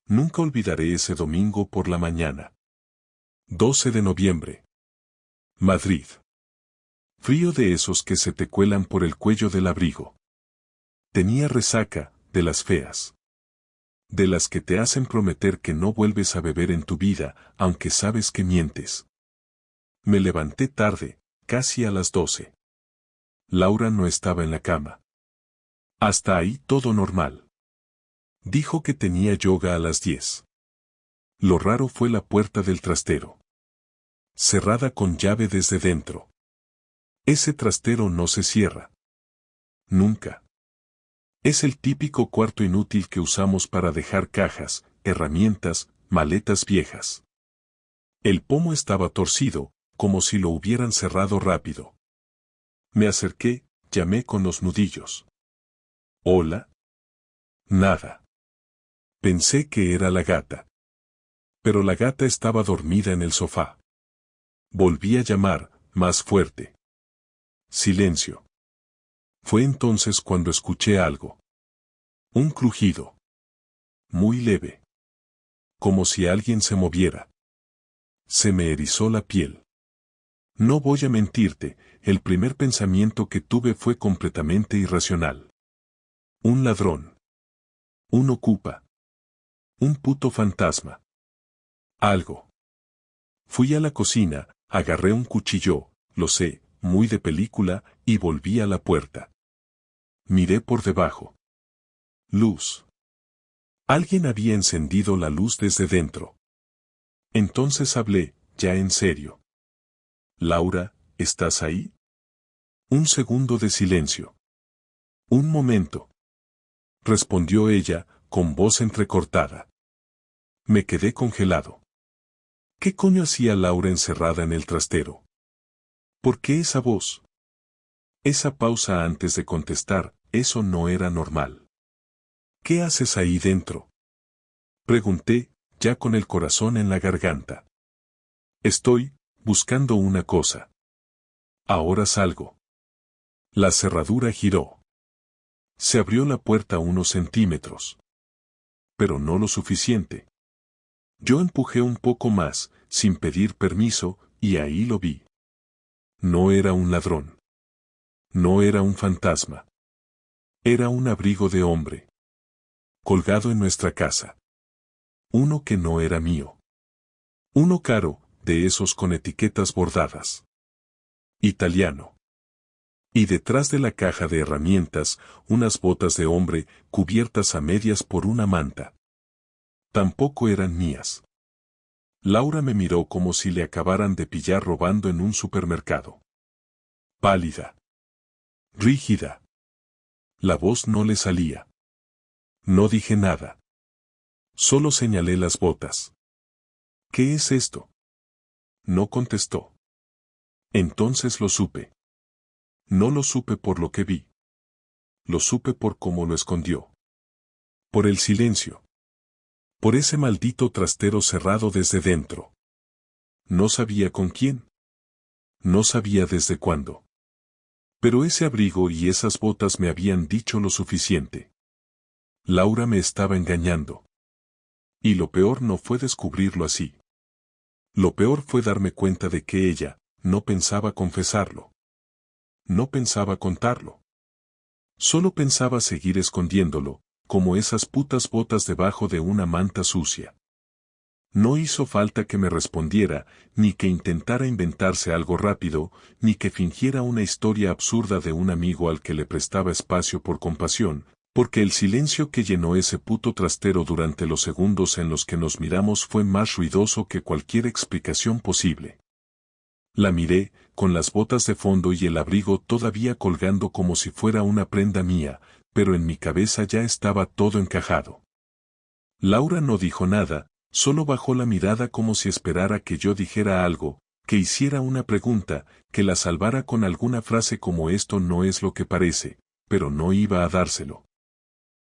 Nunca olvidaré ese domingo por la mañana. 12 de noviembre. Madrid. Frío de esos que se te cuelan por el cuello del abrigo. Tenía resaca, de las feas. De las que te hacen prometer que no vuelves a beber en tu vida, aunque sabes que mientes. Me levanté tarde, casi a las 12. Laura no estaba en la cama. Hasta ahí todo normal. Dijo que tenía yoga a las 10. Lo raro fue la puerta del trastero. Cerrada con llave desde dentro. Ese trastero no se cierra. Nunca. Es el típico cuarto inútil que usamos para dejar cajas, herramientas, maletas viejas. El pomo estaba torcido, como si lo hubieran cerrado rápido. Me acerqué, llamé con los nudillos. ¿Hola? Nada. Pensé que era la gata. Pero la gata estaba dormida en el sofá. Volví a llamar, más fuerte. Silencio. Fue entonces cuando escuché algo. Un crujido. Muy leve. Como si alguien se moviera. Se me erizó la piel. No voy a mentirte, el primer pensamiento que tuve fue completamente irracional. Un ladrón. Un ocupa. Un puto fantasma. Algo. Fui a la cocina, agarré un cuchillo, lo sé, muy de película, y volví a la puerta. Miré por debajo. Luz. Alguien había encendido la luz desde dentro. Entonces hablé, ya en serio. Laura, ¿estás ahí? Un segundo de silencio. Un momento. Respondió ella, con voz entrecortada. Me quedé congelado. ¿Qué coño hacía Laura encerrada en el trastero? ¿Por qué esa voz? Esa pausa antes de contestar, eso no era normal. ¿Qué haces ahí dentro? Pregunté, ya con el corazón en la garganta. Estoy buscando una cosa. Ahora salgo. La cerradura giró. Se abrió la puerta unos centímetros. Pero no lo suficiente. Yo empujé un poco más, sin pedir permiso, y ahí lo vi. No era un ladrón. No era un fantasma. Era un abrigo de hombre. Colgado en nuestra casa. Uno que no era mío. Uno caro, de esos con etiquetas bordadas. Italiano. Y detrás de la caja de herramientas, unas botas de hombre, cubiertas a medias por una manta. Tampoco eran mías. Laura me miró como si le acabaran de pillar robando en un supermercado. Pálida. Rígida. La voz no le salía. No dije nada. Solo señalé las botas. ¿Qué es esto? No contestó. Entonces lo supe. No lo supe por lo que vi. Lo supe por cómo lo escondió. Por el silencio. Por ese maldito trastero cerrado desde dentro. No sabía con quién. No sabía desde cuándo. Pero ese abrigo y esas botas me habían dicho lo suficiente. Laura me estaba engañando. Y lo peor no fue descubrirlo así. Lo peor fue darme cuenta de que ella no pensaba confesarlo. No pensaba contarlo. Solo pensaba seguir escondiéndolo, como esas putas botas debajo de una manta sucia. No hizo falta que me respondiera, ni que intentara inventarse algo rápido, ni que fingiera una historia absurda de un amigo al que le prestaba espacio por compasión, porque el silencio que llenó ese puto trastero durante los segundos en los que nos miramos fue más ruidoso que cualquier explicación posible. La miré, con las botas de fondo y el abrigo todavía colgando como si fuera una prenda mía, pero en mi cabeza ya estaba todo encajado. Laura no dijo nada, solo bajó la mirada como si esperara que yo dijera algo, que hiciera una pregunta, que la salvara con alguna frase como esto no es lo que parece, pero no iba a dárselo.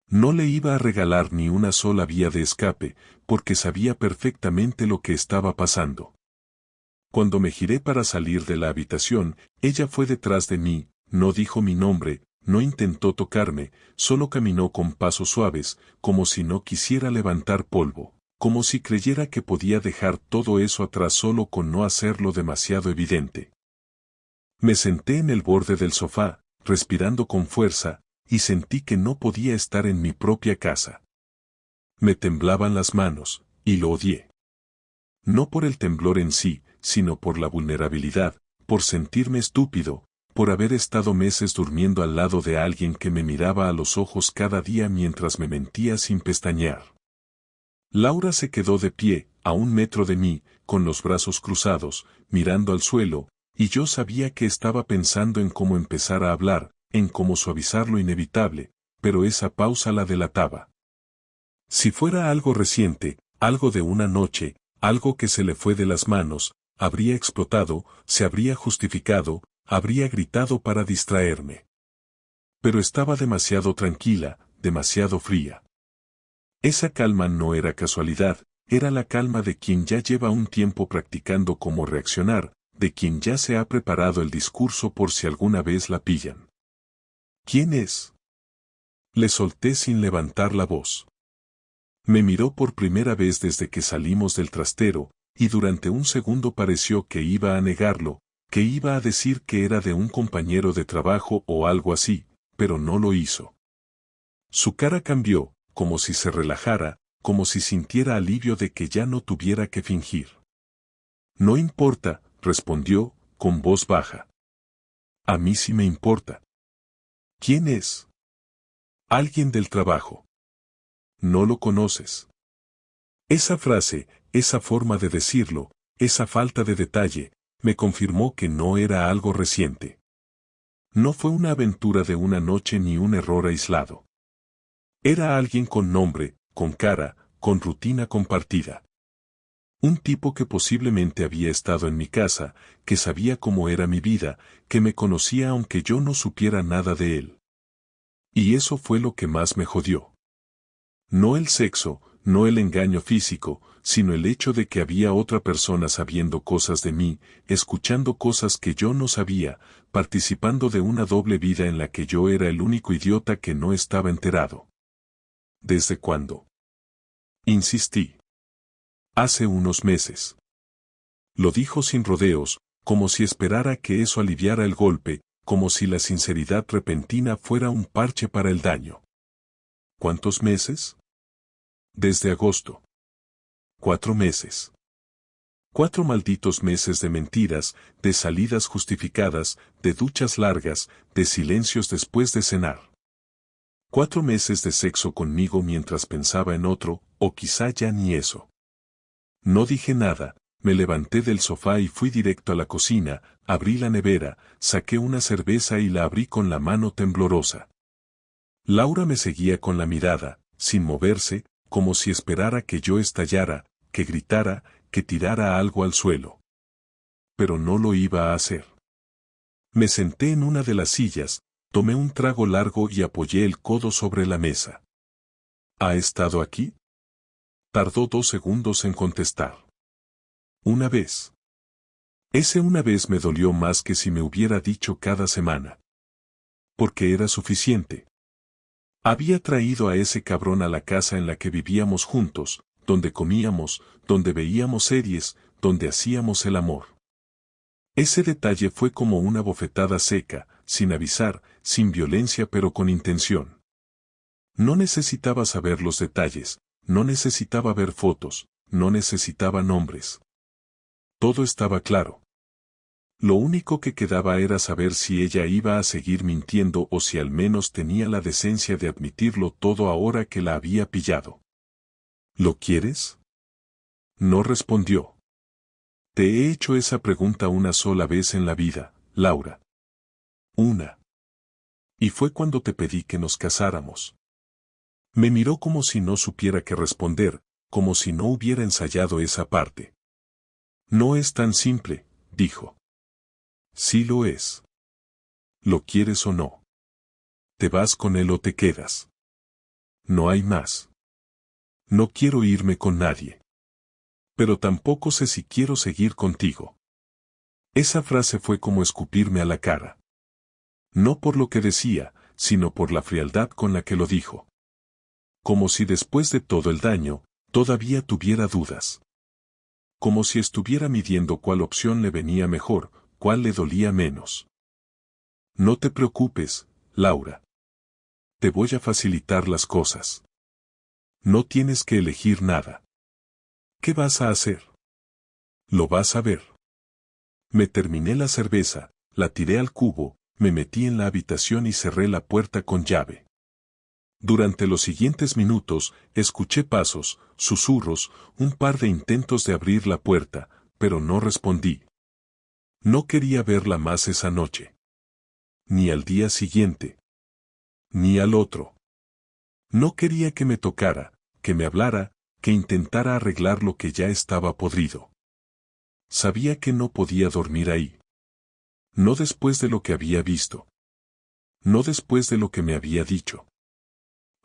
No le iba a regalar ni una sola vía de escape, porque sabía perfectamente lo que estaba pasando. Cuando me giré para salir de la habitación, ella fue detrás de mí, no dijo mi nombre, no intentó tocarme, solo caminó con pasos suaves, como si no quisiera levantar polvo, como si creyera que podía dejar todo eso atrás solo con no hacerlo demasiado evidente. Me senté en el borde del sofá, respirando con fuerza, y sentí que no podía estar en mi propia casa. Me temblaban las manos, y lo odié. No por el temblor en sí, sino por la vulnerabilidad, por sentirme estúpido, por haber estado meses durmiendo al lado de alguien que me miraba a los ojos cada día mientras me mentía sin pestañear. Laura se quedó de pie, a 1 metro de mí, con los brazos cruzados, mirando al suelo, y yo sabía que estaba pensando en cómo empezar a hablar, en cómo suavizar lo inevitable, pero esa pausa la delataba. Si fuera algo reciente, algo de una noche, algo que se le fue de las manos, habría explotado, se habría justificado, habría gritado para distraerme. Pero estaba demasiado tranquila, demasiado fría. Esa calma no era casualidad, era la calma de quien ya lleva un tiempo practicando cómo reaccionar, de quien ya se ha preparado el discurso por si alguna vez la pillan. ¿Quién es? Le solté sin levantar la voz. Me miró por primera vez desde que salimos del trastero, y durante un segundo pareció que iba a negarlo, que iba a decir que era de un compañero de trabajo o algo así, pero no lo hizo. Su cara cambió, como si se relajara, como si sintiera alivio de que ya no tuviera que fingir. No importa, respondió, con voz baja. A mí sí me importa. ¿Quién es? Alguien del trabajo. No lo conoces. Esa frase, esa forma de decirlo, esa falta de detalle, me confirmó que no era algo reciente. No fue una aventura de una noche ni un error aislado. Era alguien con nombre, con cara, con rutina compartida. Un tipo que posiblemente había estado en mi casa, que sabía cómo era mi vida, que me conocía aunque yo no supiera nada de él. Y eso fue lo que más me jodió. No el sexo, no el engaño físico, sino el hecho de que había otra persona sabiendo cosas de mí, escuchando cosas que yo no sabía, participando de una doble vida en la que yo era el único idiota que no estaba enterado. ¿Desde cuándo? Insistí. Hace unos meses. Lo dijo sin rodeos, como si esperara que eso aliviara el golpe, como si la sinceridad repentina fuera un parche para el daño. ¿Cuántos meses? Desde agosto. 4 meses. 4 malditos meses de mentiras, de salidas justificadas, de duchas largas, de silencios después de cenar. 4 meses de sexo conmigo mientras pensaba en otro, o quizá ya ni eso. No dije nada, me levanté del sofá y fui directo a la cocina, abrí la nevera, saqué una cerveza y la abrí con la mano temblorosa. Laura me seguía con la mirada, sin moverse, como si esperara que yo estallara, que gritara, que tirara algo al suelo. Pero no lo iba a hacer. Me senté en una de las sillas, tomé un trago largo y apoyé el codo sobre la mesa. ¿Ha estado aquí? Tardó 2 segundos en contestar. Una vez. Ese una vez me dolió más que si me hubiera dicho cada semana. Porque era suficiente. Había traído a ese cabrón a la casa en la que vivíamos juntos, donde comíamos, donde veíamos series, donde hacíamos el amor. Ese detalle fue como una bofetada seca, sin avisar, sin violencia pero con intención. No necesitaba saber los detalles, no necesitaba ver fotos, no necesitaba nombres. Todo estaba claro. Lo único que quedaba era saber si ella iba a seguir mintiendo o si al menos tenía la decencia de admitirlo todo ahora que la había pillado. ¿Lo quieres? No respondió. Te he hecho esa pregunta una sola vez en la vida, Laura. Una. Y fue cuando te pedí que nos casáramos. Me miró como si no supiera qué responder, como si no hubiera ensayado esa parte. No es tan simple, dijo. Sí lo es. ¿Lo quieres o no? ¿Te vas con él o te quedas? No hay más. No quiero irme con nadie. Pero tampoco sé si quiero seguir contigo. Esa frase fue como escupirme a la cara. No por lo que decía, sino por la frialdad con la que lo dijo. Como si después de todo el daño, todavía tuviera dudas. Como si estuviera midiendo cuál opción le venía mejor, cuál le dolía menos. No te preocupes, Laura. Te voy a facilitar las cosas. No tienes que elegir nada. ¿Qué vas a hacer? Lo vas a ver. Me terminé la cerveza, la tiré al cubo, me metí en la habitación y cerré la puerta con llave. Durante los siguientes minutos, escuché pasos, susurros, un par de intentos de abrir la puerta, pero no respondí. No quería verla más esa noche. Ni al día siguiente. Ni al otro. No quería que me tocara, que me hablara, que intentara arreglar lo que ya estaba podrido. Sabía que no podía dormir ahí. No después de lo que había visto. No después de lo que me había dicho.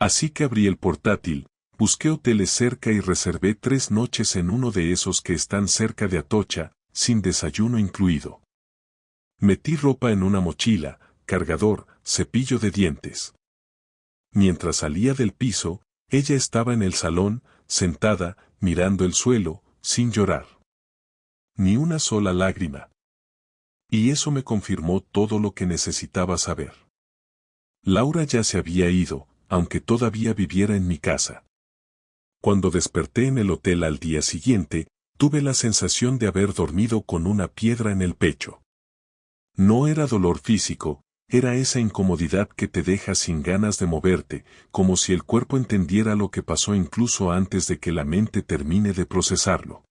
Así que abrí el portátil, busqué hoteles cerca y reservé 3 noches en uno de esos que están cerca de Atocha, sin desayuno incluido. Metí ropa en una mochila, cargador, cepillo de dientes. Mientras salía del piso, ella estaba en el salón, sentada, mirando el suelo, sin llorar. Ni una sola lágrima. Y eso me confirmó todo lo que necesitaba saber. Laura ya se había ido, aunque todavía viviera en mi casa. Cuando desperté en el hotel al día siguiente, tuve la sensación de haber dormido con una piedra en el pecho. No era dolor físico, era esa incomodidad que te deja sin ganas de moverte, como si el cuerpo entendiera lo que pasó incluso antes de que la mente termine de procesarlo.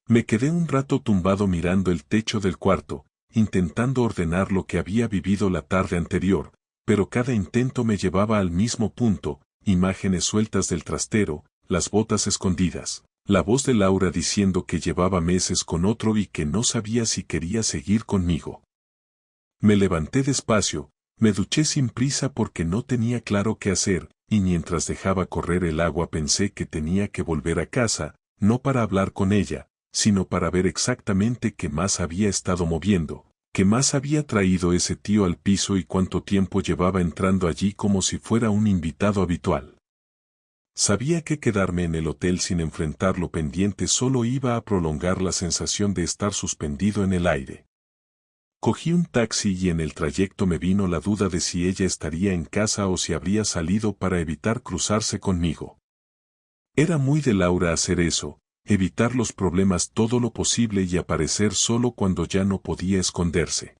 Me quedé un rato tumbado mirando el techo del cuarto, intentando ordenar lo que había vivido la tarde anterior, pero cada intento me llevaba al mismo punto, imágenes sueltas del trastero, las botas escondidas, la voz de Laura diciendo que llevaba meses con otro y que no sabía si quería seguir conmigo. Me levanté despacio, me duché sin prisa porque no tenía claro qué hacer, y mientras dejaba correr el agua pensé que tenía que volver a casa, no para hablar con ella, sino para ver exactamente qué más había estado moviendo, qué más había traído ese tío al piso y cuánto tiempo llevaba entrando allí como si fuera un invitado habitual. Sabía que quedarme en el hotel sin enfrentar lo pendiente solo iba a prolongar la sensación de estar suspendido en el aire. Cogí un taxi y en el trayecto me vino la duda de si ella estaría en casa o si habría salido para evitar cruzarse conmigo. Era muy de Laura hacer eso, evitar los problemas todo lo posible y aparecer solo cuando ya no podía esconderse.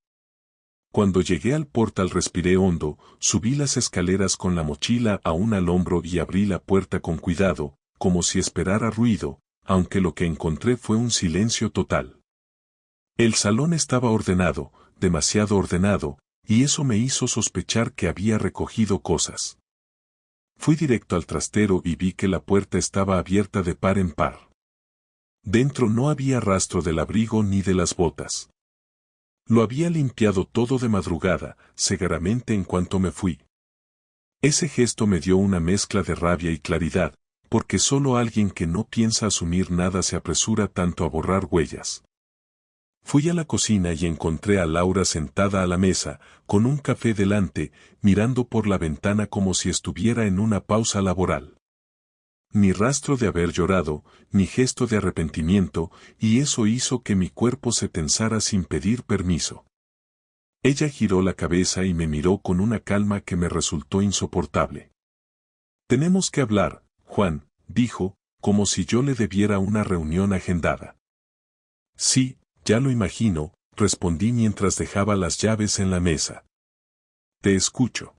Cuando llegué al portal respiré hondo, subí las escaleras con la mochila aún al hombro y abrí la puerta con cuidado, como si esperara ruido, aunque lo que encontré fue un silencio total. El salón estaba ordenado, demasiado ordenado, y eso me hizo sospechar que había recogido cosas. Fui directo al trastero y vi que la puerta estaba abierta de par en par. Dentro no había rastro del abrigo ni de las botas. Lo había limpiado todo de madrugada, segaramente en cuanto me fui. Ese gesto me dio una mezcla de rabia y claridad, porque solo alguien que no piensa asumir nada se apresura tanto a borrar huellas. Fui a la cocina y encontré a Laura sentada a la mesa, con un café delante, mirando por la ventana como si estuviera en una pausa laboral. Ni rastro de haber llorado, ni gesto de arrepentimiento, y eso hizo que mi cuerpo se tensara sin pedir permiso. Ella giró la cabeza y me miró con una calma que me resultó insoportable. «Tenemos que hablar, Juan», dijo, como si yo le debiera una reunión agendada. «Sí, ya lo imagino», respondí mientras dejaba las llaves en la mesa. «Te escucho».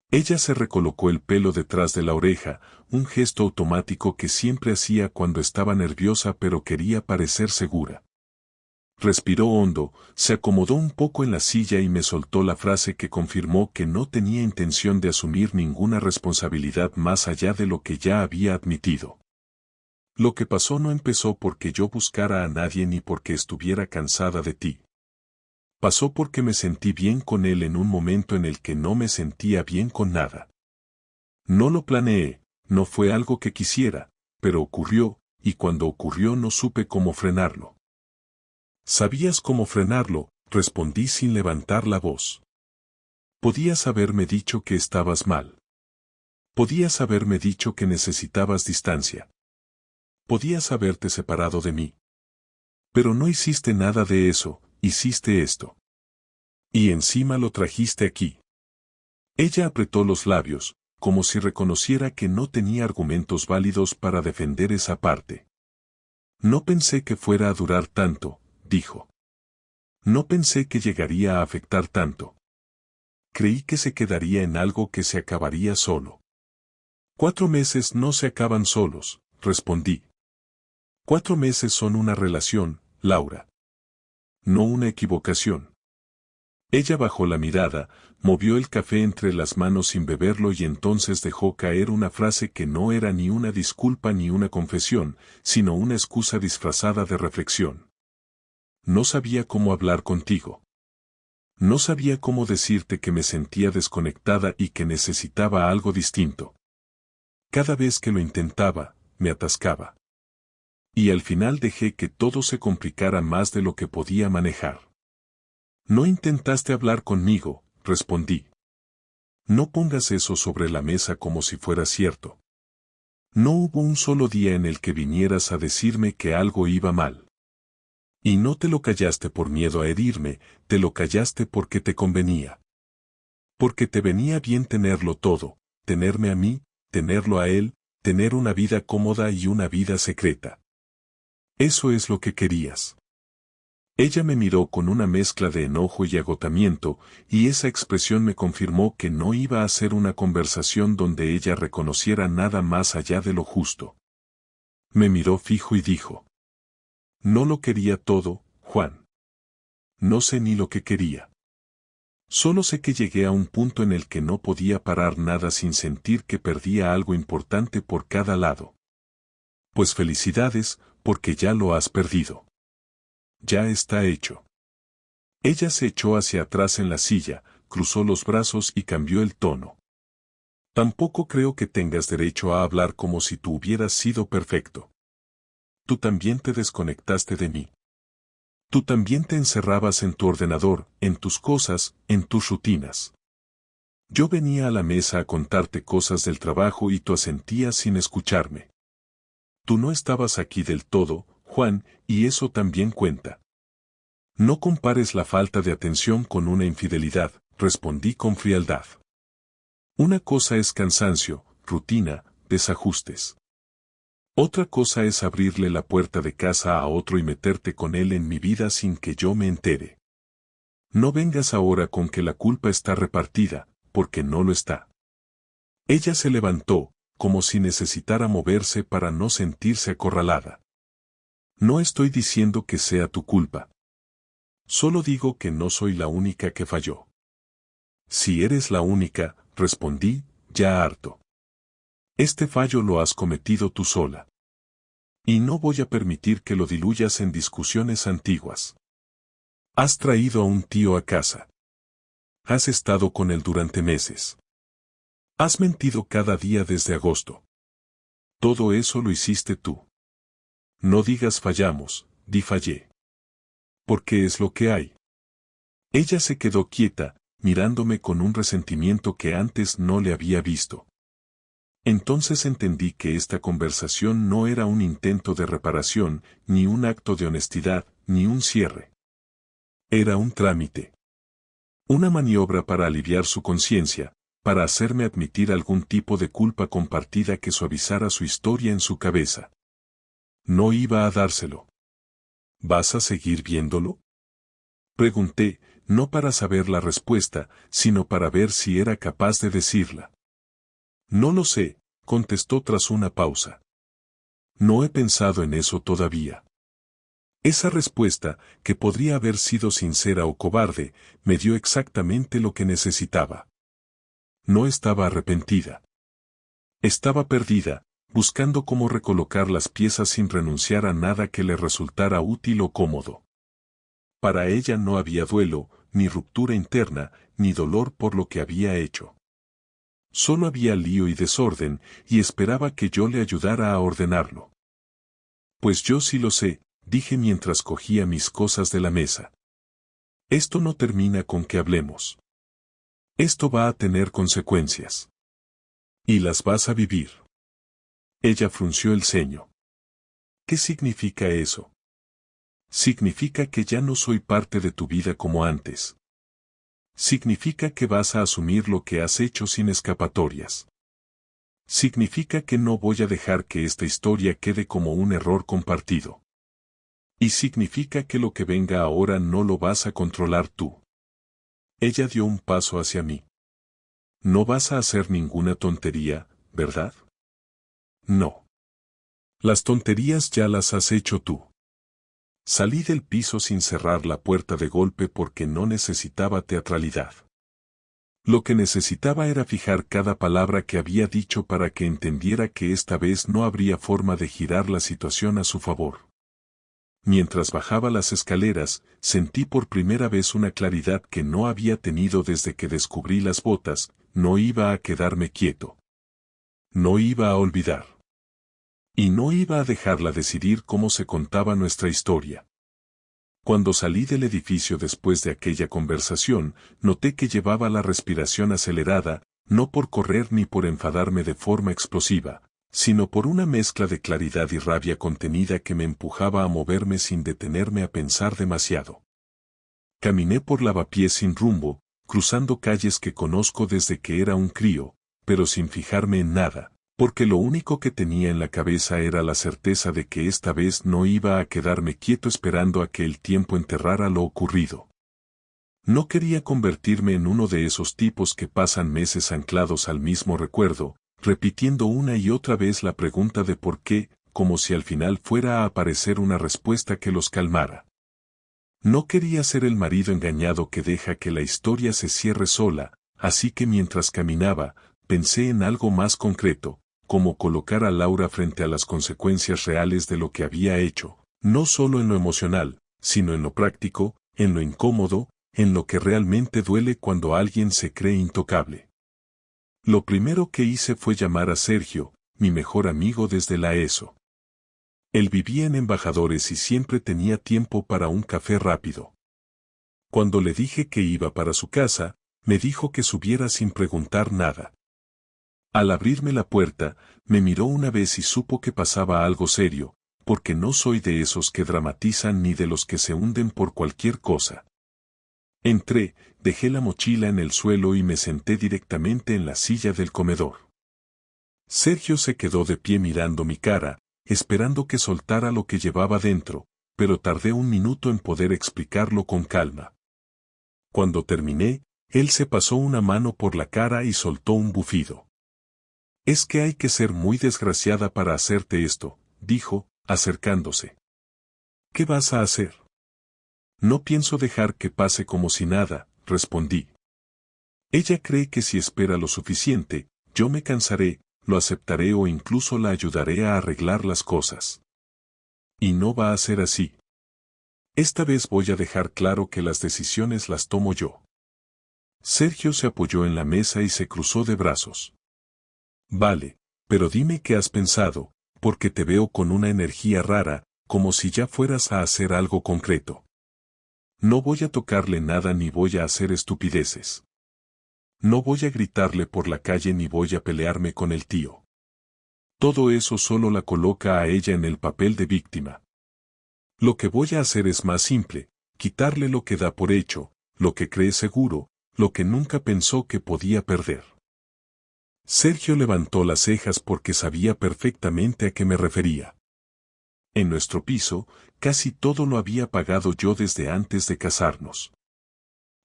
Ella se recolocó el pelo detrás de la oreja, un gesto automático que siempre hacía cuando estaba nerviosa pero quería parecer segura. Respiró hondo, se acomodó un poco en la silla y me soltó la frase que confirmó que no tenía intención de asumir ninguna responsabilidad más allá de lo que ya había admitido. Lo que pasó no empezó porque yo buscara a nadie ni porque estuviera cansada de ti. Pasó porque me sentí bien con él en un momento en el que no me sentía bien con nada. No lo planeé, no fue algo que quisiera, pero ocurrió, y cuando ocurrió no supe cómo frenarlo. «¿Sabías cómo frenarlo?», respondí sin levantar la voz. Podías haberme dicho que estabas mal. Podías haberme dicho que necesitabas distancia. Podías haberte separado de mí. Pero no hiciste nada de eso, hiciste esto. Y encima lo trajiste aquí. Ella apretó los labios, como si reconociera que no tenía argumentos válidos para defender esa parte. No pensé que fuera a durar tanto, dijo. No pensé que llegaría a afectar tanto. Creí que se quedaría en algo que se acabaría solo. 4 meses no se acaban solos, respondí. 4 meses son una relación, Laura. No una equivocación. Ella bajó la mirada, movió el café entre las manos sin beberlo y entonces dejó caer una frase que no era ni una disculpa ni una confesión, sino una excusa disfrazada de reflexión. No sabía cómo hablar contigo. No sabía cómo decirte que me sentía desconectada y que necesitaba algo distinto. Cada vez que lo intentaba, me atascaba. Y al final dejé que todo se complicara más de lo que podía manejar. No intentaste hablar conmigo, respondí. No pongas eso sobre la mesa como si fuera cierto. No hubo un solo día en el que vinieras a decirme que algo iba mal. Y no te lo callaste por miedo a herirme, te lo callaste porque te convenía. Porque te venía bien tenerlo todo, tenerme a mí, tenerlo a él, tener una vida cómoda y una vida secreta. Eso es lo que querías. Ella me miró con una mezcla de enojo y agotamiento, y esa expresión me confirmó que no iba a ser una conversación donde ella reconociera nada más allá de lo justo. Me miró fijo y dijo: No lo quería todo, Juan. No sé ni lo que quería. Solo sé que llegué a un punto en el que no podía parar nada sin sentir que perdía algo importante por cada lado. Pues felicidades, porque ya lo has perdido. Ya está hecho. Ella se echó hacia atrás en la silla, cruzó los brazos y cambió el tono. Tampoco creo que tengas derecho a hablar como si tú hubieras sido perfecto. Tú también te desconectaste de mí. Tú también te encerrabas en tu ordenador, en tus cosas, en tus rutinas. Yo venía a la mesa a contarte cosas del trabajo y tú asentías sin escucharme. Tú no estabas aquí del todo, Juan, y eso también cuenta. No compares la falta de atención con una infidelidad, respondí con frialdad. Una cosa es cansancio, rutina, desajustes. Otra cosa es abrirle la puerta de casa a otro y meterte con él en mi vida sin que yo me entere. No vengas ahora con que la culpa está repartida, porque no lo está. Ella se levantó, como si necesitara moverse para no sentirse acorralada. No estoy diciendo que sea tu culpa. Solo digo que no soy la única que falló. Si eres la única, respondí, ya harto. Este fallo lo has cometido tú sola. Y no voy a permitir que lo diluyas en discusiones antiguas. Has traído a un tío a casa. Has estado con él durante meses. Has mentido cada día desde agosto. Todo eso lo hiciste tú. No digas fallamos, di fallé. Porque es lo que hay. Ella se quedó quieta, mirándome con un resentimiento que antes no le había visto. Entonces entendí que esta conversación no era un intento de reparación, ni un acto de honestidad, ni un cierre. Era un trámite. Una maniobra para aliviar su conciencia, para hacerme admitir algún tipo de culpa compartida que suavizara su historia en su cabeza. No iba a dárselo. ¿Vas a seguir viéndolo? Pregunté, no para saber la respuesta, sino para ver si era capaz de decirla. No lo sé, contestó tras una pausa. No he pensado en eso todavía. Esa respuesta, que podría haber sido sincera o cobarde, me dio exactamente lo que necesitaba. No estaba arrepentida. Estaba perdida, buscando cómo recolocar las piezas sin renunciar a nada que le resultara útil o cómodo. Para ella no había duelo, ni ruptura interna, ni dolor por lo que había hecho. Solo había lío y desorden, y esperaba que yo le ayudara a ordenarlo. Pues yo sí lo sé, dije mientras cogía mis cosas de la mesa. Esto no termina con que hablemos. Esto va a tener consecuencias. Y las vas a vivir. Ella frunció el ceño. ¿Qué significa eso? Significa que ya no soy parte de tu vida como antes. Significa que vas a asumir lo que has hecho sin escapatorias. Significa que no voy a dejar que esta historia quede como un error compartido. Y significa que lo que venga ahora no lo vas a controlar tú. Ella dio un paso hacia mí. No vas a hacer ninguna tontería, ¿verdad? No. Las tonterías ya las has hecho tú. Salí del piso sin cerrar la puerta de golpe porque no necesitaba teatralidad. Lo que necesitaba era fijar cada palabra que había dicho para que entendiera que esta vez no habría forma de girar la situación a su favor. Mientras bajaba las escaleras, sentí por primera vez una claridad que no había tenido desde que descubrí las botas. No iba a quedarme quieto. No iba a olvidar. Y no iba a dejarla decidir cómo se contaba nuestra historia. Cuando salí del edificio después de aquella conversación, noté que llevaba la respiración acelerada, no por correr ni por enfadarme de forma explosiva, sino por una mezcla de claridad y rabia contenida que me empujaba a moverme sin detenerme a pensar demasiado. Caminé por lavapiés sin rumbo, cruzando calles que conozco desde que era un crío, pero sin fijarme en nada, porque lo único que tenía en la cabeza era la certeza de que esta vez no iba a quedarme quieto esperando a que el tiempo enterrara lo ocurrido. No quería convertirme en uno de esos tipos que pasan meses anclados al mismo recuerdo, repitiendo una y otra vez la pregunta de por qué, como si al final fuera a aparecer una respuesta que los calmara. No quería ser el marido engañado que deja que la historia se cierre sola, así que mientras caminaba, pensé en algo más concreto, como colocar a Laura frente a las consecuencias reales de lo que había hecho, no solo en lo emocional, sino en lo práctico, en lo incómodo, en lo que realmente duele cuando alguien se cree intocable. Lo primero que hice fue llamar a Sergio, mi mejor amigo desde la ESO. Él vivía en Embajadores y siempre tenía tiempo para un café rápido. Cuando le dije que iba para su casa, me dijo que subiera sin preguntar nada. Al abrirme la puerta, me miró una vez y supo que pasaba algo serio, porque no soy de esos que dramatizan ni de los que se hunden por cualquier cosa. Entré, dejé la mochila en el suelo y me senté directamente en la silla del comedor. Sergio se quedó de pie mirando mi cara, esperando que soltara lo que llevaba dentro, pero tardé un minuto en poder explicarlo con calma. Cuando terminé, él se pasó una mano por la cara y soltó un bufido. Es que hay que ser muy desgraciada para hacerte esto, dijo, acercándose. ¿Qué vas a hacer? No pienso dejar que pase como si nada, respondí. Ella cree que si espera lo suficiente, yo me cansaré, lo aceptaré o incluso la ayudaré a arreglar las cosas. Y no va a ser así. Esta vez voy a dejar claro que las decisiones las tomo yo. Sergio se apoyó en la mesa y se cruzó de brazos. Vale, pero dime qué has pensado, porque te veo con una energía rara, como si ya fueras a hacer algo concreto. No voy a tocarle nada ni voy a hacer estupideces. No voy a gritarle por la calle ni voy a pelearme con el tío. Todo eso solo la coloca a ella en el papel de víctima. Lo que voy a hacer es más simple, quitarle lo que da por hecho, lo que cree seguro, lo que nunca pensó que podía perder. Sergio levantó las cejas porque sabía perfectamente a qué me refería. En nuestro piso, casi todo lo había pagado yo desde antes de casarnos.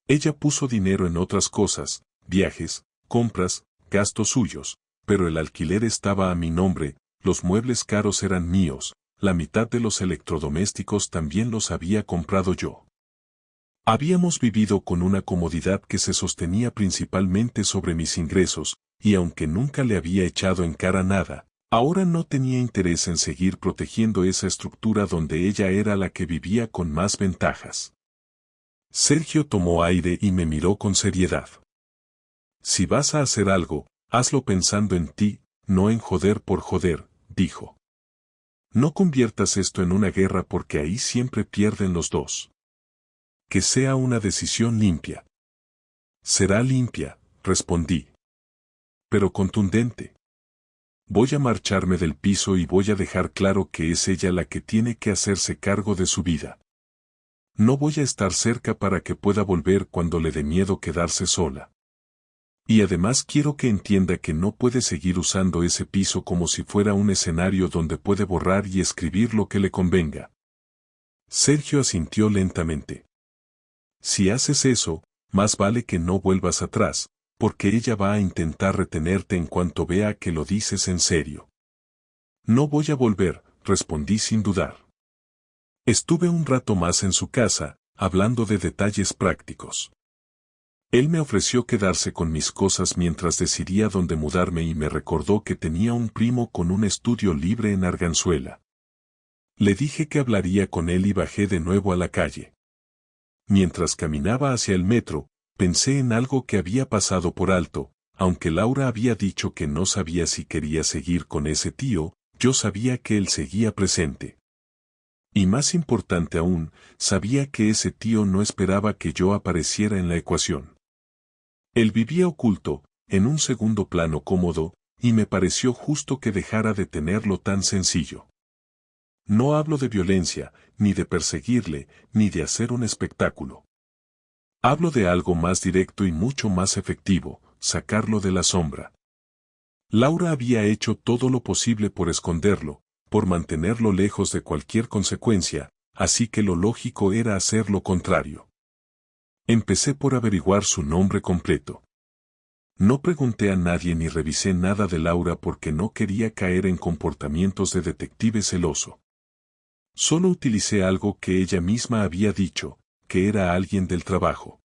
Ella puso dinero en otras cosas, viajes, compras, gastos suyos, pero el alquiler estaba a mi nombre, los muebles caros eran míos, la mitad de los electrodomésticos también los había comprado yo. Habíamos vivido con una comodidad que se sostenía principalmente sobre mis ingresos, y aunque nunca le había echado en cara nada, ahora no tenía interés en seguir protegiendo esa estructura donde ella era la que vivía con más ventajas. Sergio tomó aire y me miró con seriedad. Si vas a hacer algo, hazlo pensando en ti, no en joder por joder, dijo. No conviertas esto en una guerra porque ahí siempre pierden los dos. Que sea una decisión limpia. Será limpia, respondí. Pero contundente. Voy a marcharme del piso y voy a dejar claro que es ella la que tiene que hacerse cargo de su vida. No voy a estar cerca para que pueda volver cuando le dé miedo quedarse sola. Y además quiero que entienda que no puede seguir usando ese piso como si fuera un escenario donde puede borrar y escribir lo que le convenga. Sergio asintió lentamente. Si haces eso, más vale que no vuelvas atrás, porque ella va a intentar retenerte en cuanto vea que lo dices en serio. No voy a volver, respondí sin dudar. Estuve un rato más en su casa, hablando de detalles prácticos. Él me ofreció quedarse con mis cosas mientras decidía dónde mudarme y me recordó que tenía un primo con un estudio libre en Arganzuela. Le dije que hablaría con él y bajé de nuevo a la calle. Mientras caminaba hacia el metro, pensé en algo que había pasado por alto, aunque Laura había dicho que no sabía si quería seguir con ese tío, yo sabía que él seguía presente. Y más importante aún, sabía que ese tío no esperaba que yo apareciera en la ecuación. Él vivía oculto, en un segundo plano cómodo, y me pareció justo que dejara de tenerlo tan sencillo. No hablo de violencia, ni de perseguirle, ni de hacer un espectáculo. Hablo de algo más directo y mucho más efectivo, sacarlo de la sombra. Laura había hecho todo lo posible por esconderlo, por mantenerlo lejos de cualquier consecuencia, así que lo lógico era hacer lo contrario. Empecé por averiguar su nombre completo. No pregunté a nadie ni revisé nada de Laura porque no quería caer en comportamientos de detective celoso. Solo utilicé algo que ella misma había dicho, que era alguien del trabajo.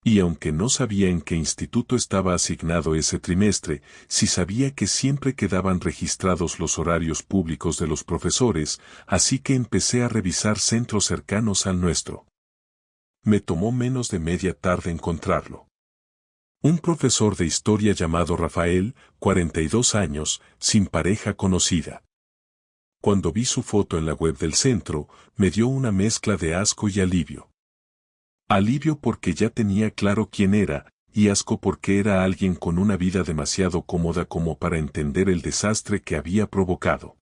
Y aunque no sabía en qué instituto estaba asignado ese trimestre, sí sabía que siempre quedaban registrados los horarios públicos de los profesores, así que empecé a revisar centros cercanos al nuestro. Me tomó menos de media tarde encontrarlo. Un profesor de historia llamado Rafael, 42 años, sin pareja conocida. Cuando vi su foto en la web del centro, me dio una mezcla de asco y alivio. Alivio porque ya tenía claro quién era, y asco porque era alguien con una vida demasiado cómoda como para entender el desastre que había provocado.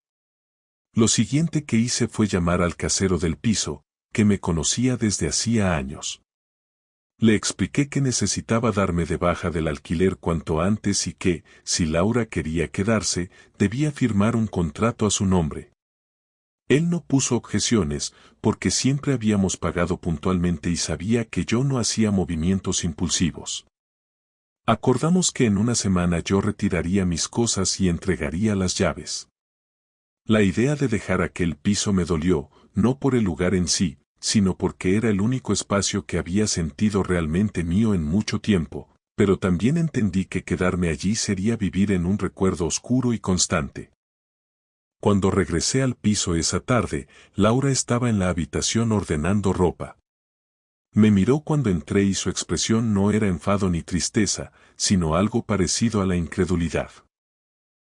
Lo siguiente que hice fue llamar al casero del piso, que me conocía desde hacía años. Le expliqué que necesitaba darme de baja del alquiler cuanto antes y que, si Laura quería quedarse, debía firmar un contrato a su nombre. Él no puso objeciones, porque siempre habíamos pagado puntualmente y sabía que yo no hacía movimientos impulsivos. Acordamos que en una semana yo retiraría mis cosas y entregaría las llaves. La idea de dejar aquel piso me dolió, no por el lugar en sí, sino porque era el único espacio que había sentido realmente mío en mucho tiempo, pero también entendí que quedarme allí sería vivir en un recuerdo oscuro y constante. Cuando regresé al piso esa tarde, Laura estaba en la habitación ordenando ropa. Me miró cuando entré y su expresión no era enfado ni tristeza, sino algo parecido a la incredulidad.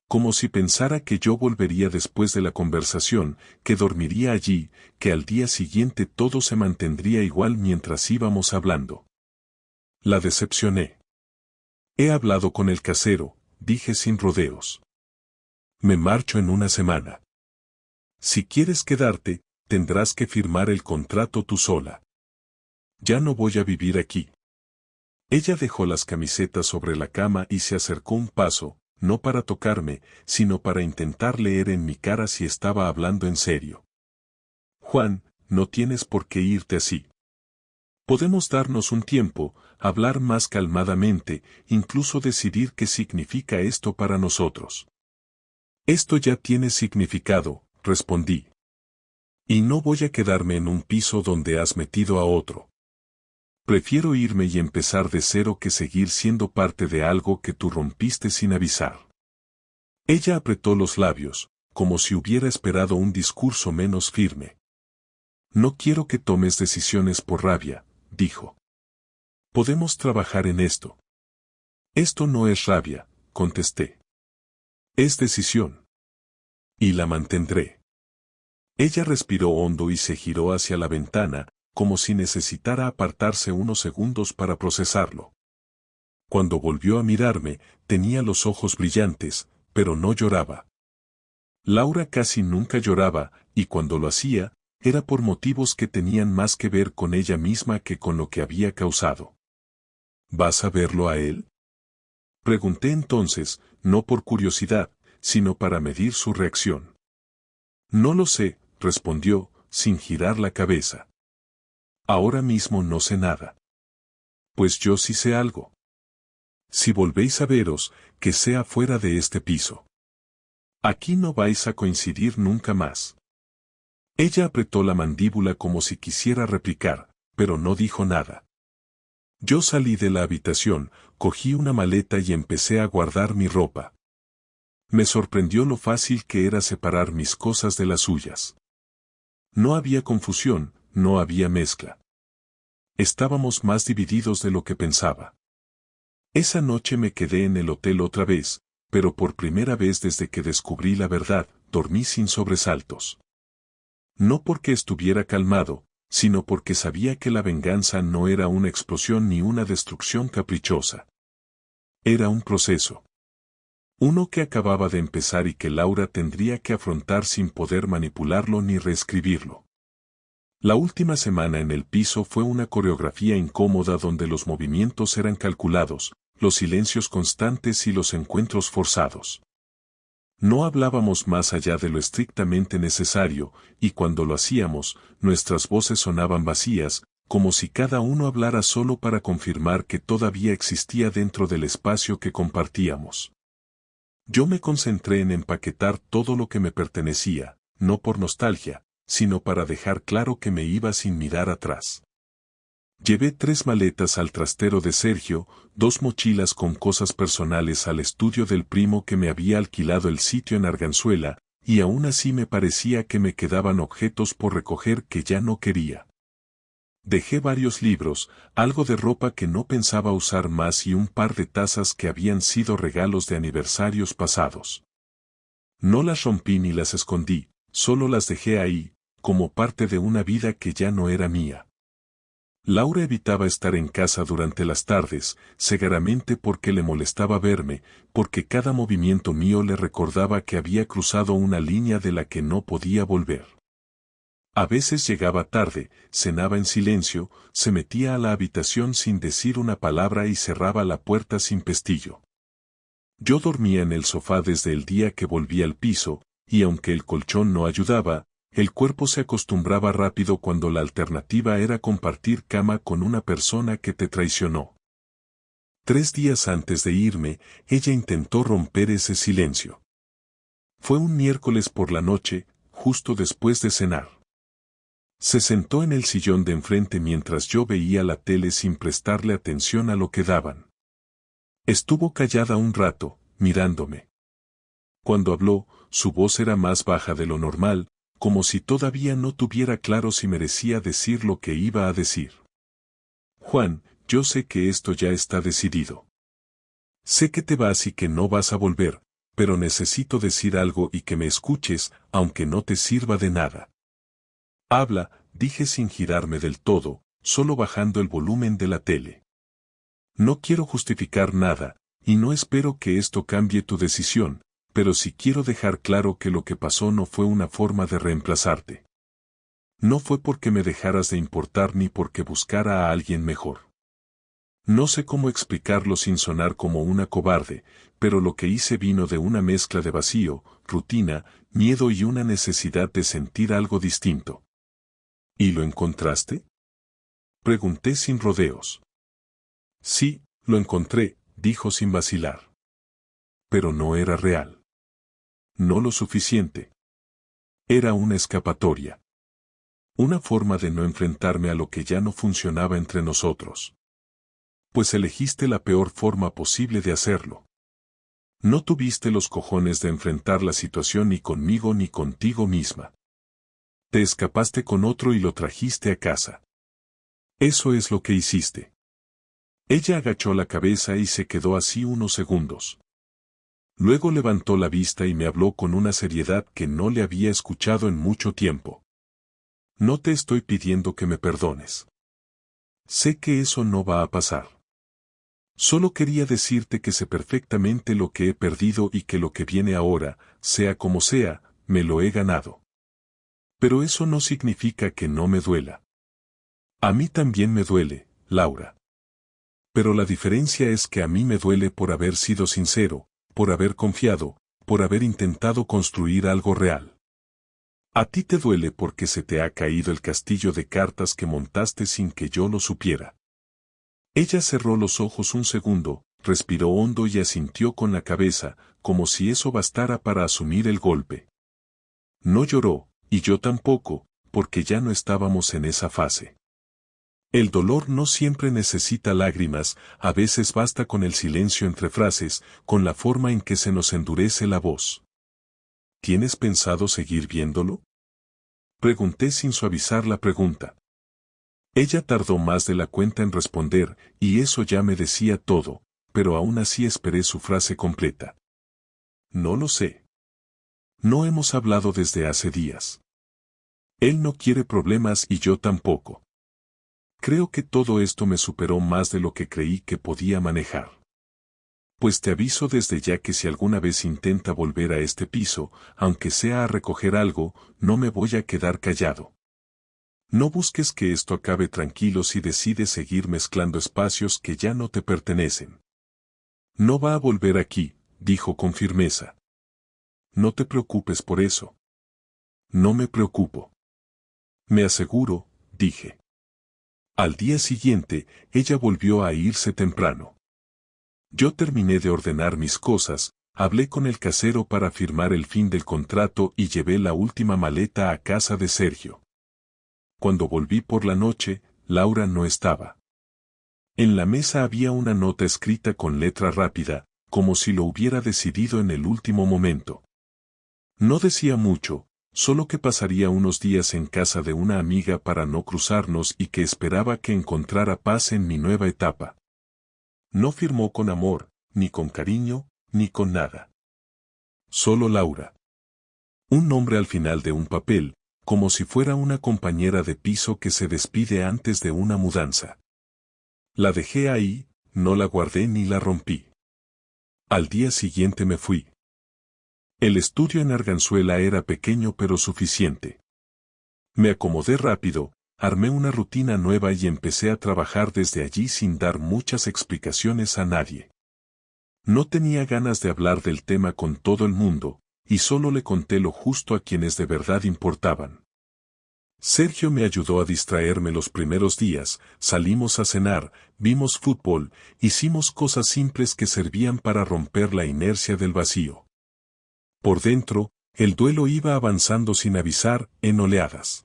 Como si pensara que yo volvería después de la conversación, que dormiría allí, que al día siguiente todo se mantendría igual mientras íbamos hablando. La decepcioné. He hablado con el casero, dije sin rodeos. Me marcho en una semana. Si quieres quedarte, tendrás que firmar el contrato tú sola. Ya no voy a vivir aquí. Ella dejó las camisetas sobre la cama y se acercó un paso, no para tocarme, sino para intentar leer en mi cara si estaba hablando en serio. Juan, no tienes por qué irte así. Podemos darnos un tiempo, hablar más calmadamente, incluso decidir qué significa esto para nosotros. Esto ya tiene significado, respondí. Y no voy a quedarme en un piso donde has metido a otro. Prefiero irme y empezar de cero que seguir siendo parte de algo que tú rompiste sin avisar. Ella apretó los labios, como si hubiera esperado un discurso menos firme. No quiero que tomes decisiones por rabia, dijo. Podemos trabajar en esto. Esto no es rabia, contesté. Es decisión. Y la mantendré. Ella respiró hondo y se giró hacia la ventana, como si necesitara apartarse unos segundos para procesarlo. Cuando volvió a mirarme, tenía los ojos brillantes, pero no lloraba. Laura casi nunca lloraba, y cuando lo hacía, era por motivos que tenían más que ver con ella misma que con lo que había causado. ¿Vas a verlo a él? Pregunté entonces, no por curiosidad, sino para medir su reacción. No lo sé, respondió, sin girar la cabeza. Ahora mismo no sé nada. Pues yo sí sé algo. Si volvéis a veros, que sea fuera de este piso. Aquí no vais a coincidir nunca más. Ella apretó la mandíbula como si quisiera replicar, pero no dijo nada. Yo salí de la habitación, cogí una maleta y empecé a guardar mi ropa. Me sorprendió lo fácil que era separar mis cosas de las suyas. No había confusión, no había mezcla. Estábamos más divididos de lo que pensaba. Esa noche me quedé en el hotel otra vez, pero por primera vez desde que descubrí la verdad, dormí sin sobresaltos. No porque estuviera calmado, sino porque sabía que la venganza no era una explosión ni una destrucción caprichosa. Era un proceso. Uno que acababa de empezar y que Laura tendría que afrontar sin poder manipularlo ni reescribirlo. La última semana en el piso fue una coreografía incómoda donde los movimientos eran calculados, los silencios constantes y los encuentros forzados. No hablábamos más allá de lo estrictamente necesario, y cuando lo hacíamos, nuestras voces sonaban vacías, como si cada uno hablara solo para confirmar que todavía existía dentro del espacio que compartíamos. Yo me concentré en empaquetar todo lo que me pertenecía, no por nostalgia, sino para dejar claro que me iba sin mirar atrás. Llevé 3 maletas al trastero de Sergio, 2 mochilas con cosas personales al estudio del primo que me había alquilado el sitio en Arganzuela, y aún así me parecía que me quedaban objetos por recoger que ya no quería. Dejé varios libros, algo de ropa que no pensaba usar más y un par de tazas que habían sido regalos de aniversarios pasados. No las rompí ni las escondí, solo las dejé ahí, como parte de una vida que ya no era mía. Laura evitaba estar en casa durante las tardes, cegaramente porque le molestaba verme, porque cada movimiento mío le recordaba que había cruzado una línea de la que no podía volver. A veces llegaba tarde, cenaba en silencio, se metía a la habitación sin decir una palabra y cerraba la puerta sin pestillo. Yo dormía en el sofá desde el día que volví al piso, y aunque el colchón no ayudaba, el cuerpo se acostumbraba rápido cuando la alternativa era compartir cama con una persona que te traicionó. 3 días antes de irme, ella intentó romper ese silencio. Fue un miércoles por la noche, justo después de cenar. Se sentó en el sillón de enfrente mientras yo veía la tele sin prestarle atención a lo que daban. Estuvo callada un rato, mirándome. Cuando habló, su voz era más baja de lo normal, como si todavía no tuviera claro si merecía decir lo que iba a decir. Juan, yo sé que esto ya está decidido. Sé que te vas y que no vas a volver, pero necesito decir algo y que me escuches, aunque no te sirva de nada. Habla, dije sin girarme del todo, solo bajando el volumen de la tele. No quiero justificar nada, y no espero que esto cambie tu decisión, pero sí quiero dejar claro que lo que pasó no fue una forma de reemplazarte. No fue porque me dejaras de importar ni porque buscara a alguien mejor. No sé cómo explicarlo sin sonar como una cobarde, pero lo que hice vino de una mezcla de vacío, rutina, miedo y una necesidad de sentir algo distinto. ¿Y lo encontraste? Pregunté sin rodeos. Sí, lo encontré, dijo sin vacilar. Pero no era real. No lo suficiente. Era una escapatoria. Una forma de no enfrentarme a lo que ya no funcionaba entre nosotros. Pues elegiste la peor forma posible de hacerlo. No tuviste los cojones de enfrentar la situación ni conmigo ni contigo misma. Te escapaste con otro y lo trajiste a casa. Eso es lo que hiciste. Ella agachó la cabeza y se quedó así unos segundos. Luego levantó la vista y me habló con una seriedad que no le había escuchado en mucho tiempo. No te estoy pidiendo que me perdones. Sé que eso no va a pasar. Solo quería decirte que sé perfectamente lo que he perdido y que lo que viene ahora, sea como sea, me lo he ganado. Pero eso no significa que no me duela. A mí también me duele, Laura. Pero la diferencia es que a mí me duele por haber sido sincero, por haber confiado, por haber intentado construir algo real. A ti te duele porque se te ha caído el castillo de cartas que montaste sin que yo lo supiera. Ella cerró los ojos un segundo, respiró hondo y asintió con la cabeza, como si eso bastara para asumir el golpe. No lloró, y yo tampoco, porque ya no estábamos en esa fase. El dolor no siempre necesita lágrimas, a veces basta con el silencio entre frases, con la forma en que se nos endurece la voz. ¿Tienes pensado seguir viéndolo? Pregunté sin suavizar la pregunta. Ella tardó más de la cuenta en responder, y eso ya me decía todo, pero aún así esperé su frase completa. No lo sé. No hemos hablado desde hace días. Él no quiere problemas y yo tampoco. Creo que todo esto me superó más de lo que creí que podía manejar. Pues te aviso desde ya que si alguna vez intenta volver a este piso, aunque sea a recoger algo, no me voy a quedar callado. No busques que esto acabe tranquilo si decides seguir mezclando espacios que ya no te pertenecen. No va a volver aquí, dijo con firmeza. No te preocupes por eso. No me preocupo. Me aseguro, dije. Al día siguiente, ella volvió a irse temprano. Yo terminé de ordenar mis cosas, hablé con el casero para firmar el fin del contrato y llevé la última maleta a casa de Sergio. Cuando volví por la noche, Laura no estaba. En la mesa había una nota escrita con letra rápida, como si lo hubiera decidido en el último momento. No decía mucho, solo que pasaría unos días en casa de una amiga para no cruzarnos y que esperaba que encontrara paz en mi nueva etapa. No firmó con amor, ni con cariño, ni con nada. Solo Laura. Un nombre al final de un papel, como si fuera una compañera de piso que se despide antes de una mudanza. La dejé ahí, no la guardé ni la rompí. Al día siguiente me fui. El estudio en Arganzuela era pequeño pero suficiente. Me acomodé rápido, armé una rutina nueva y empecé a trabajar desde allí sin dar muchas explicaciones a nadie. No tenía ganas de hablar del tema con todo el mundo, y solo le conté lo justo a quienes de verdad importaban. Sergio me ayudó a distraerme los primeros días, salimos a cenar, vimos fútbol, hicimos cosas simples que servían para romper la inercia del vacío. Por dentro, el duelo iba avanzando sin avisar, en oleadas.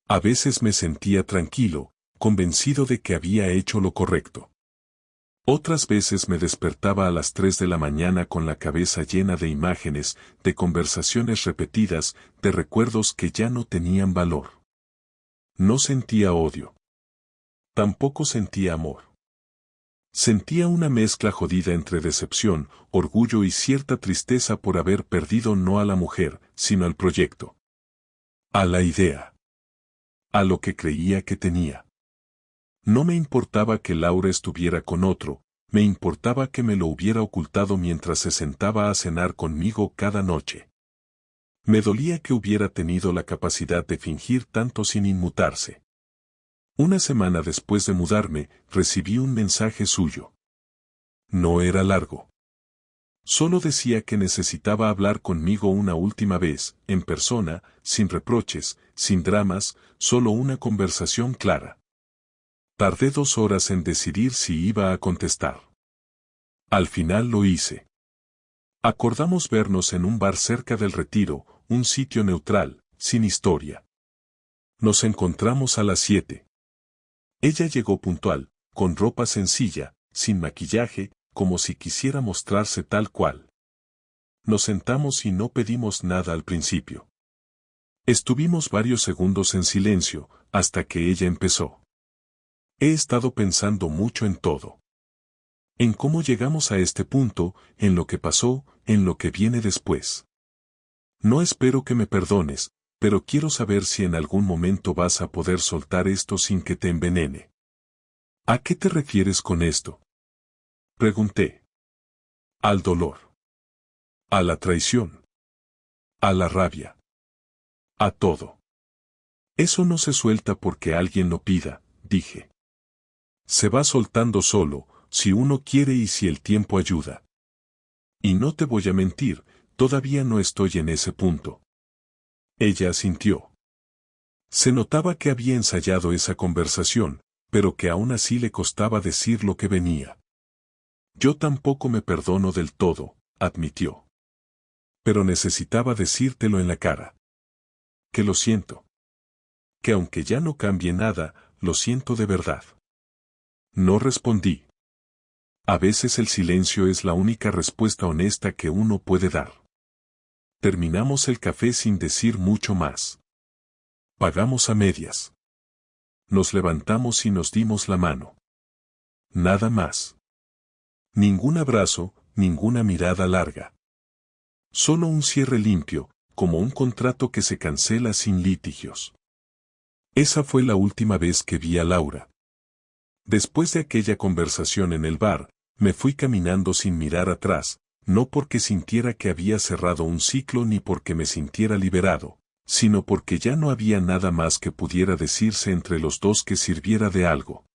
A veces me sentía tranquilo, convencido de que había hecho lo correcto. Otras veces me despertaba a las 3 de la mañana con la cabeza llena de imágenes, de conversaciones repetidas, de recuerdos que ya no tenían valor. No sentía odio. Tampoco sentía amor. Sentía una mezcla jodida entre decepción, orgullo y cierta tristeza por haber perdido no a la mujer, sino al proyecto. A la idea. A lo que creía que tenía. No me importaba que Laura estuviera con otro, me importaba que me lo hubiera ocultado mientras se sentaba a cenar conmigo cada noche. Me dolía que hubiera tenido la capacidad de fingir tanto sin inmutarse. Una semana después de mudarme, recibí un mensaje suyo. No era largo. Solo decía que necesitaba hablar conmigo una última vez, en persona, sin reproches, sin dramas, solo una conversación clara. Tardé 2 horas en decidir si iba a contestar. Al final lo hice. Acordamos vernos en un bar cerca del Retiro, un sitio neutral, sin historia. Nos encontramos a las 7. Ella llegó puntual, con ropa sencilla, sin maquillaje, como si quisiera mostrarse tal cual. Nos sentamos y no pedimos nada al principio. Estuvimos varios segundos en silencio, hasta que ella empezó. He estado pensando mucho en todo. En cómo llegamos a este punto, en lo que pasó, en lo que viene después. No espero que me perdones, pero quiero saber si en algún momento vas a poder soltar esto sin que te envenene. ¿A qué te refieres con esto? Pregunté. Al dolor. A la traición. A la rabia. A todo. Eso no se suelta porque alguien lo pida, dije. Se va soltando solo, si uno quiere y si el tiempo ayuda. Y no te voy a mentir, todavía no estoy en ese punto. Ella asintió. Se notaba que había ensayado esa conversación, pero que aún así le costaba decir lo que venía. Yo tampoco me perdono del todo, admitió. Pero necesitaba decírtelo en la cara. Que lo siento. Que aunque ya no cambie nada, lo siento de verdad. No respondí. A veces el silencio es la única respuesta honesta que uno puede dar. Terminamos el café sin decir mucho más. Pagamos a medias. Nos levantamos y nos dimos la mano. Nada más. Ningún abrazo, ninguna mirada larga. Solo un cierre limpio, como un contrato que se cancela sin litigios. Esa fue la última vez que vi a Laura. Después de aquella conversación en el bar, me fui caminando sin mirar atrás, no porque sintiera que había cerrado un ciclo ni porque me sintiera liberado, sino porque ya no había nada más que pudiera decirse entre los dos que sirviera de algo.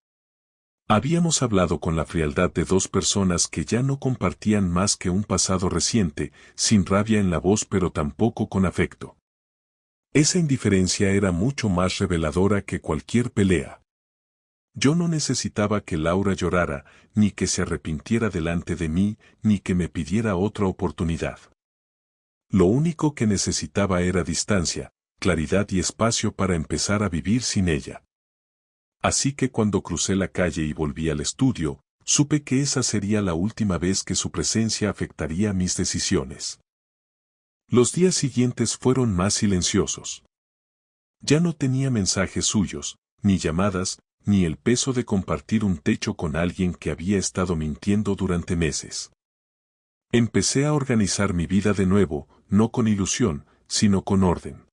Habíamos hablado con la frialdad de dos personas que ya no compartían más que un pasado reciente, sin rabia en la voz pero tampoco con afecto. Esa indiferencia era mucho más reveladora que cualquier pelea. Yo no necesitaba que Laura llorara, ni que se arrepintiera delante de mí, ni que me pidiera otra oportunidad. Lo único que necesitaba era distancia, claridad y espacio para empezar a vivir sin ella. Así que cuando crucé la calle y volví al estudio, supe que esa sería la última vez que su presencia afectaría mis decisiones. Los días siguientes fueron más silenciosos. Ya no tenía mensajes suyos, ni llamadas, ni el peso de compartir un techo con alguien que había estado mintiendo durante meses. Empecé a organizar mi vida de nuevo, no con ilusión, sino con orden.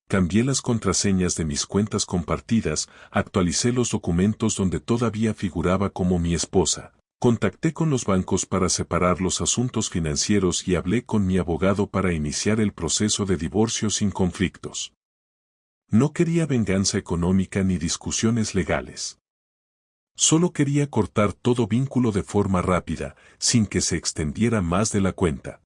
Cambié las contraseñas de mis cuentas compartidas, actualicé los documentos donde todavía figuraba como mi esposa, contacté con los bancos para separar los asuntos financieros y hablé con mi abogado para iniciar el proceso de divorcio sin conflictos. No quería venganza económica ni discusiones legales. Solo quería cortar todo vínculo de forma rápida, sin que se extendiera más de la cuenta.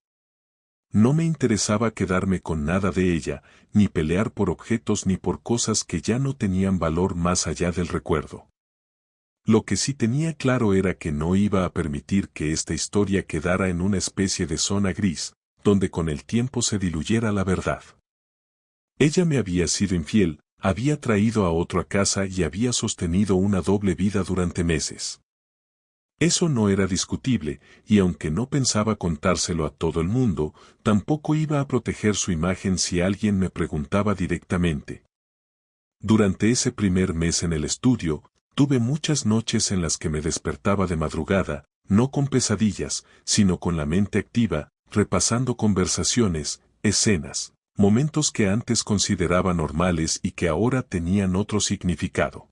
No me interesaba quedarme con nada de ella, ni pelear por objetos ni por cosas que ya no tenían valor más allá del recuerdo. Lo que sí tenía claro era que no iba a permitir que esta historia quedara en una especie de zona gris, donde con el tiempo se diluyera la verdad. Ella me había sido infiel, había traído a otro a casa y había sostenido una doble vida durante meses. Eso no era discutible, y aunque no pensaba contárselo a todo el mundo, tampoco iba a proteger su imagen si alguien me preguntaba directamente. Durante ese primer mes en el estudio, tuve muchas noches en las que me despertaba de madrugada, no con pesadillas, sino con la mente activa, repasando conversaciones, escenas, momentos que antes consideraba normales y que ahora tenían otro significado.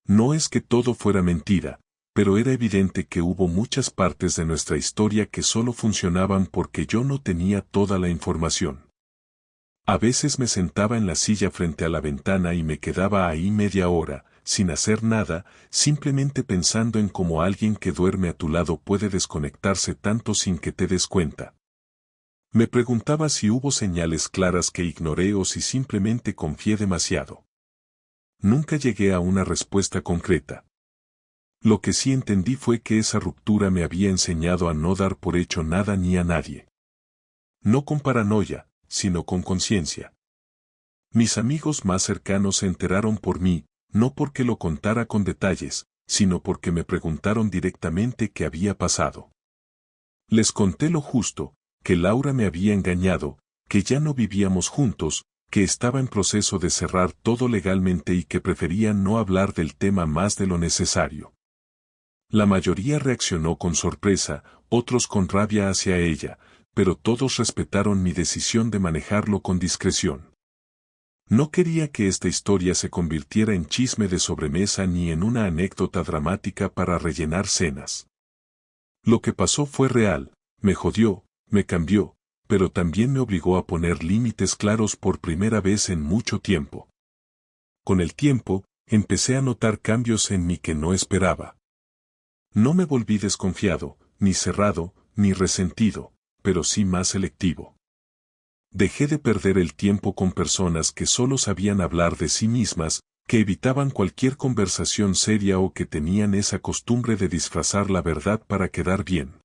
No es que todo fuera mentira, pero era evidente que hubo muchas partes de nuestra historia que solo funcionaban porque yo no tenía toda la información. A veces me sentaba en la silla frente a la ventana y me quedaba ahí media hora, sin hacer nada, simplemente pensando en cómo alguien que duerme a tu lado puede desconectarse tanto sin que te des cuenta. Me preguntaba si hubo señales claras que ignoré o si simplemente confié demasiado. Nunca llegué a una respuesta concreta. Lo que sí entendí fue que esa ruptura me había enseñado a no dar por hecho nada ni a nadie. No con paranoia, sino con conciencia. Mis amigos más cercanos se enteraron por mí, no porque lo contara con detalles, sino porque me preguntaron directamente qué había pasado. Les conté lo justo, que Laura me había engañado, que ya no vivíamos juntos, que estaba en proceso de cerrar todo legalmente y que prefería no hablar del tema más de lo necesario. La mayoría reaccionó con sorpresa, otros con rabia hacia ella, pero todos respetaron mi decisión de manejarlo con discreción. No quería que esta historia se convirtiera en chisme de sobremesa ni en una anécdota dramática para rellenar cenas. Lo que pasó fue real, me jodió, me cambió, pero también me obligó a poner límites claros por primera vez en mucho tiempo. Con el tiempo, empecé a notar cambios en mí que no esperaba. No me volví desconfiado, ni cerrado, ni resentido, pero sí más selectivo. Dejé de perder el tiempo con personas que solo sabían hablar de sí mismas, que evitaban cualquier conversación seria o que tenían esa costumbre de disfrazar la verdad para quedar bien.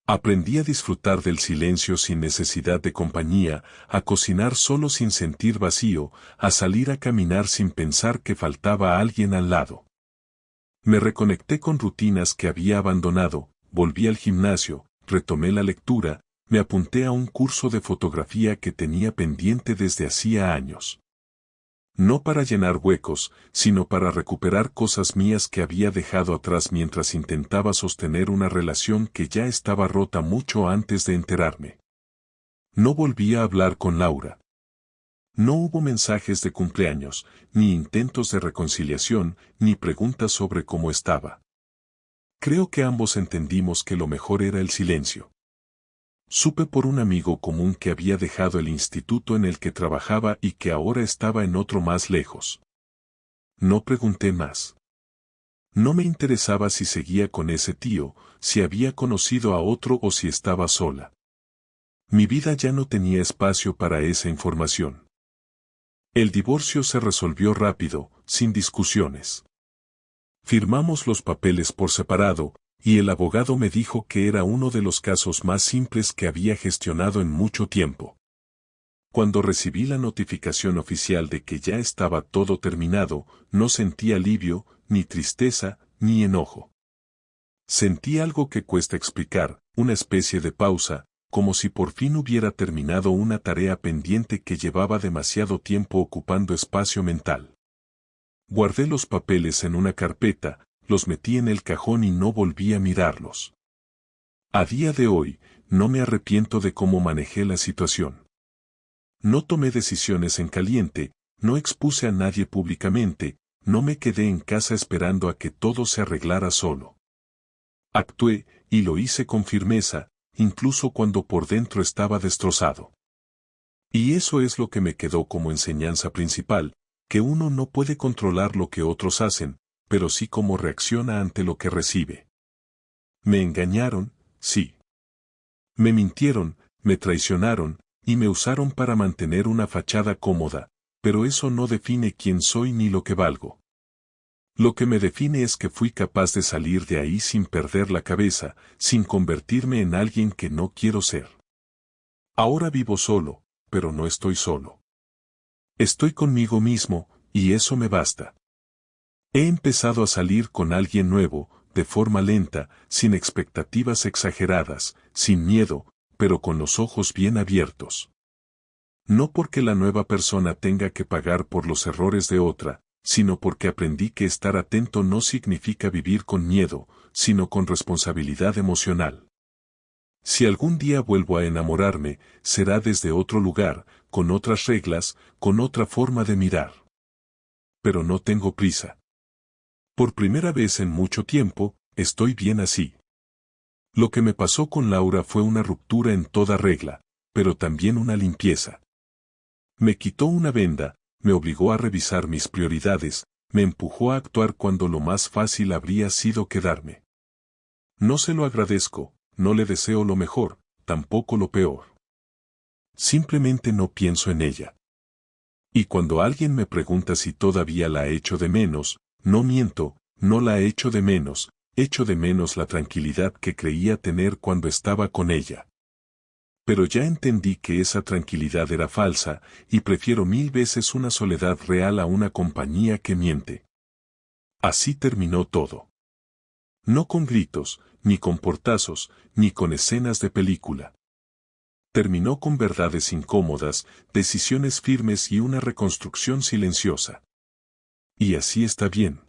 Aprendí a disfrutar del silencio sin necesidad de compañía, a cocinar solo sin sentir vacío, a salir a caminar sin pensar que faltaba alguien al lado. Me reconecté con rutinas que había abandonado, volví al gimnasio, retomé la lectura, me apunté a un curso de fotografía que tenía pendiente desde hacía años. No para llenar huecos, sino para recuperar cosas mías que había dejado atrás mientras intentaba sostener una relación que ya estaba rota mucho antes de enterarme. No volví a hablar con Laura. No hubo mensajes de cumpleaños, ni intentos de reconciliación, ni preguntas sobre cómo estaba. Creo que ambos entendimos que lo mejor era el silencio. Supe por un amigo común que había dejado el instituto en el que trabajaba y que ahora estaba en otro más lejos. No pregunté más. No me interesaba si seguía con ese tío, si había conocido a otro o si estaba sola. Mi vida ya no tenía espacio para esa información. El divorcio se resolvió rápido, sin discusiones. Firmamos los papeles por separado, y el abogado me dijo que era uno de los casos más simples que había gestionado en mucho tiempo. Cuando recibí la notificación oficial de que ya estaba todo terminado, no sentí alivio, ni tristeza, ni enojo. Sentí algo que cuesta explicar, una especie de pausa, como si por fin hubiera terminado una tarea pendiente que llevaba demasiado tiempo ocupando espacio mental. Guardé los papeles en una carpeta, los metí en el cajón y no volví a mirarlos. A día de hoy, no me arrepiento de cómo manejé la situación. No tomé decisiones en caliente, no expuse a nadie públicamente, no me quedé en casa esperando a que todo se arreglara solo. Actué, y lo hice con firmeza, incluso cuando por dentro estaba destrozado. Y eso es lo que me quedó como enseñanza principal, que uno no puede controlar lo que otros hacen, pero sí cómo reacciona ante lo que recibe. Me engañaron, sí. Me mintieron, me traicionaron, y me usaron para mantener una fachada cómoda, pero eso no define quién soy ni lo que valgo. Lo que me define es que fui capaz de salir de ahí sin perder la cabeza, sin convertirme en alguien que no quiero ser. Ahora vivo solo, pero no estoy solo. Estoy conmigo mismo, y eso me basta. He empezado a salir con alguien nuevo, de forma lenta, sin expectativas exageradas, sin miedo, pero con los ojos bien abiertos. No porque la nueva persona tenga que pagar por los errores de otra, sino porque aprendí que estar atento no significa vivir con miedo, sino con responsabilidad emocional. Si algún día vuelvo a enamorarme, será desde otro lugar, con otras reglas, con otra forma de mirar. Pero no tengo prisa. Por primera vez en mucho tiempo, estoy bien así. Lo que me pasó con Laura fue una ruptura en toda regla, pero también una limpieza. Me quitó una venda, me obligó a revisar mis prioridades, me empujó a actuar cuando lo más fácil habría sido quedarme. No se lo agradezco, no le deseo lo mejor, tampoco lo peor. Simplemente no pienso en ella. Y cuando alguien me pregunta si todavía la echo de menos, no miento, no la echo de menos la tranquilidad que creía tener cuando estaba con ella. Pero ya entendí que esa tranquilidad era falsa, y prefiero 1000 veces una soledad real a una compañía que miente. Así terminó todo. No con gritos, ni con portazos, ni con escenas de película. Terminó con verdades incómodas, decisiones firmes y una reconstrucción silenciosa. Y así está bien.